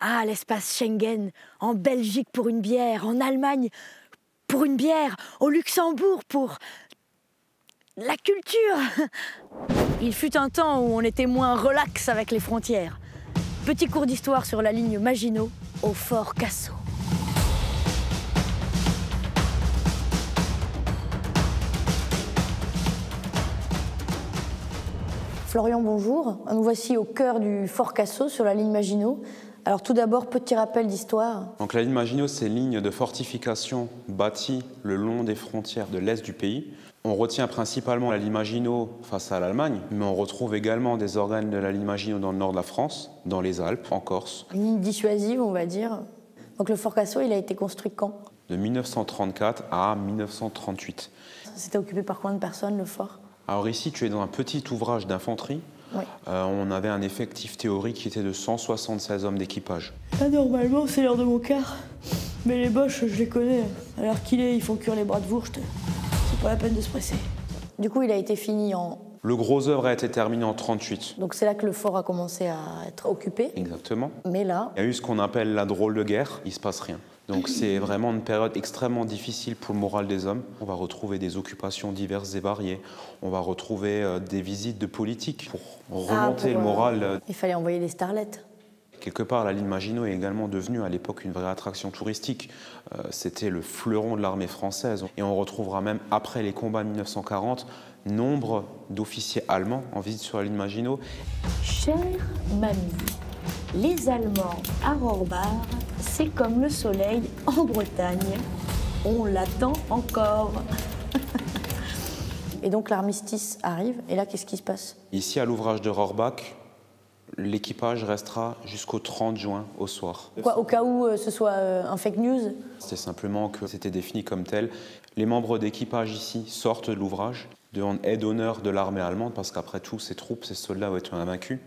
Ah, l'espace Schengen, en Belgique pour une bière, en Allemagne pour une bière, au Luxembourg pour la culture. Il fut un temps où on était moins relax avec les frontières. Petit cours d'histoire sur la ligne Maginot au Fort Cassel. Florian, bonjour. Nous voici au cœur du Fort Cassel sur la ligne Maginot. Alors tout d'abord, petit rappel d'histoire. Donc la ligne Maginot, c'est une ligne de fortification bâtie le long des frontières de l'est du pays. On retient principalement la ligne Maginot face à l'Allemagne, mais on retrouve également des organes de la ligne Maginot dans le nord de la France, dans les Alpes, en Corse. Une ligne dissuasive, on va dire. Donc le Fort Cassel, il a été construit quand? De 1934 à 1938. C'était occupé par combien de personnes, le fort? Alors ici, tu es dans un petit ouvrage d'infanterie. Oui. On avait un effectif théorique qui était de 176 hommes d'équipage. Là, normalement, c'est l'heure de mon quart. Mais les Boches, je les connais. À l'heure qu'il est, ils font cuire les bras de Wurst. C'est pas la peine de se presser. Du coup, il a été fini en... Le gros œuvre a été terminé en 1938. Donc c'est là que le fort a commencé à être occupé. Exactement. Mais là... Il y a eu ce qu'on appelle la drôle de guerre, il ne se passe rien. Donc c'est vraiment une période extrêmement difficile pour le moral des hommes. On va retrouver des occupations diverses et variées. On va retrouver des visites de politiques pour remonter le moral. Il fallait envoyer des starlettes. Quelque part, la ligne Maginot est également devenue à l'époque une vraie attraction touristique. C'était le fleuron de l'armée française. Et on retrouvera même après les combats de 1940 nombre d'officiers allemands en visite sur la ligne Maginot. Chère mamie, les Allemands à Rohrbach, c'est comme le soleil en Bretagne. On l'attend encore. Et donc l'armistice arrive, et là, qu'est-ce qui se passe? Ici, à l'ouvrage de Rohrbach, l'équipage restera jusqu'au 30 juin au soir. Quoi, au cas où ce soit un fake news? C'était simplement que c'était défini comme tel. Les membres d'équipage ici sortent de l'ouvrage, demandent aide d'honneur de l'armée allemande, parce qu'après tout, ces troupes, ces soldats vont être invaincus.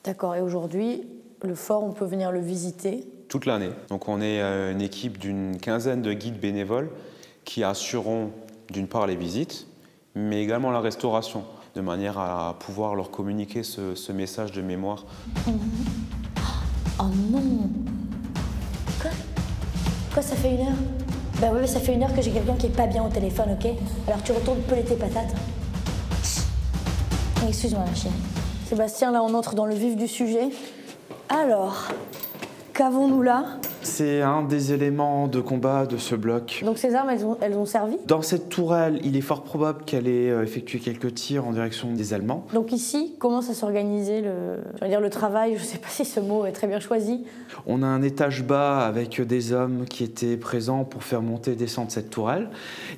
D'accord, et aujourd'hui, le fort, on peut venir le visiter? Toute l'année. Donc on est une équipe d'une quinzaine de guides bénévoles qui assureront d'une part les visites, mais également la restauration, de manière à pouvoir leur communiquer ce message de mémoire. Oh non! Quoi, ça fait 1 heure? Bah oui, ça fait 1 heure que j'ai quelqu'un qui est pas bien au téléphone, ok? Alors tu retournes peler tes patates. Excuse-moi, ma chérie. Sébastien, là, on entre dans le vif du sujet. Alors, qu'avons-nous là? C'est un des éléments de combat de ce bloc. Donc ces armes, elles ont servi? Dans cette tourelle, il est fort probable qu'elle ait effectué quelques tirs en direction des Allemands. Donc ici, comment ça s'organisait le travail? Je ne sais pas si ce mot est très bien choisi. On a un étage bas avec des hommes qui étaient présents pour faire monter et descendre cette tourelle.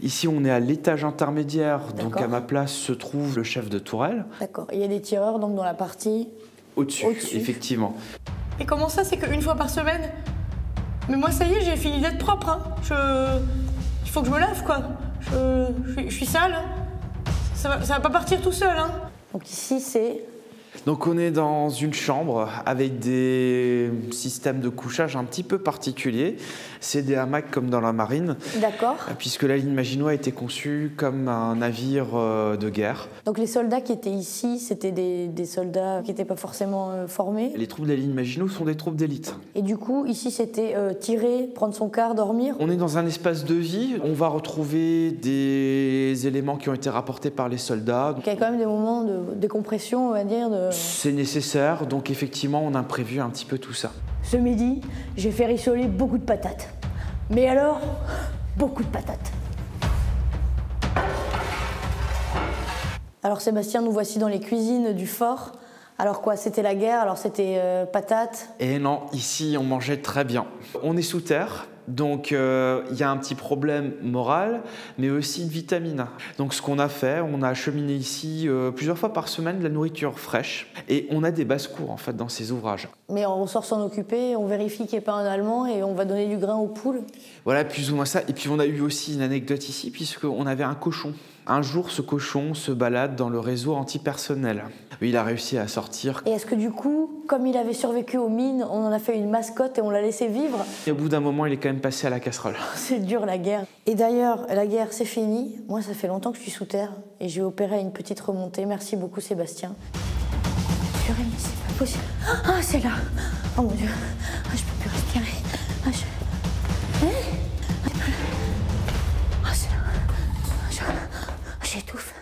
Ici, on est à l'étage intermédiaire, donc à ma place se trouve le chef de tourelle. D'accord. Il y a des tireurs donc dans la partie... Au-dessus, effectivement. Et comment ça, c'est qu'une fois par semaine? Mais moi, ça y est, j'ai fini d'être propre. Hein. Il faut que je me lave, quoi. Je suis sale. Ça va pas partir tout seul. Hein. Donc ici, c'est... Donc on est dans une chambre avec des systèmes de couchage un petit peu particuliers. C'est des hamacs comme dans la marine. D'accord. Puisque la ligne Maginot a été conçue comme un navire de guerre. Donc les soldats qui étaient ici, c'était des soldats qui n'étaient pas forcément formés? Les troupes de la ligne Maginot sont des troupes d'élite. Et du coup, ici, c'était tirer, prendre son quart, dormir? On est dans un espace de vie. On va retrouver des éléments qui ont été rapportés par les soldats. Donc il y a quand même des moments de décompression, on va dire. C'est nécessaire, donc effectivement, on a prévu un petit peu tout ça. Ce midi, j'ai fait rissoler beaucoup de patates. Mais alors, beaucoup de patates. Alors Sébastien, nous voici dans les cuisines du fort. Alors quoi, c'était la guerre, alors c'était patates? Et non, ici on mangeait très bien. On est sous terre, donc il y a un petit problème moral, mais aussi de vitamines. Donc ce qu'on a fait, on a acheminé ici plusieurs fois par semaine de la nourriture fraîche. Et on a des basses-cours en fait dans ces ouvrages. Mais on sort s'en occuper, on vérifie qu'il n'y ait pas un Allemand et on va donner du grain aux poules? Voilà, plus ou moins ça. Et puis on a eu aussi une anecdote ici, puisqu'on avait un cochon. Un jour, ce cochon se balade dans le réseau antipersonnel. Il a réussi à sortir. Et est-ce que du coup, comme il avait survécu aux mines, on en a fait une mascotte et on l'a laissé vivre? Et au bout d'un moment, il est quand même passé à la casserole. C'est dur la guerre. Et d'ailleurs, la guerre, c'est fini. Moi, ça fait longtemps que je suis sous terre et j'ai opéré une petite remontée. Merci beaucoup, Sébastien. Purée, mais c'est pas possible. Ah, c'est là. Oh mon Dieu. Ah, je peux plus J'étouffe.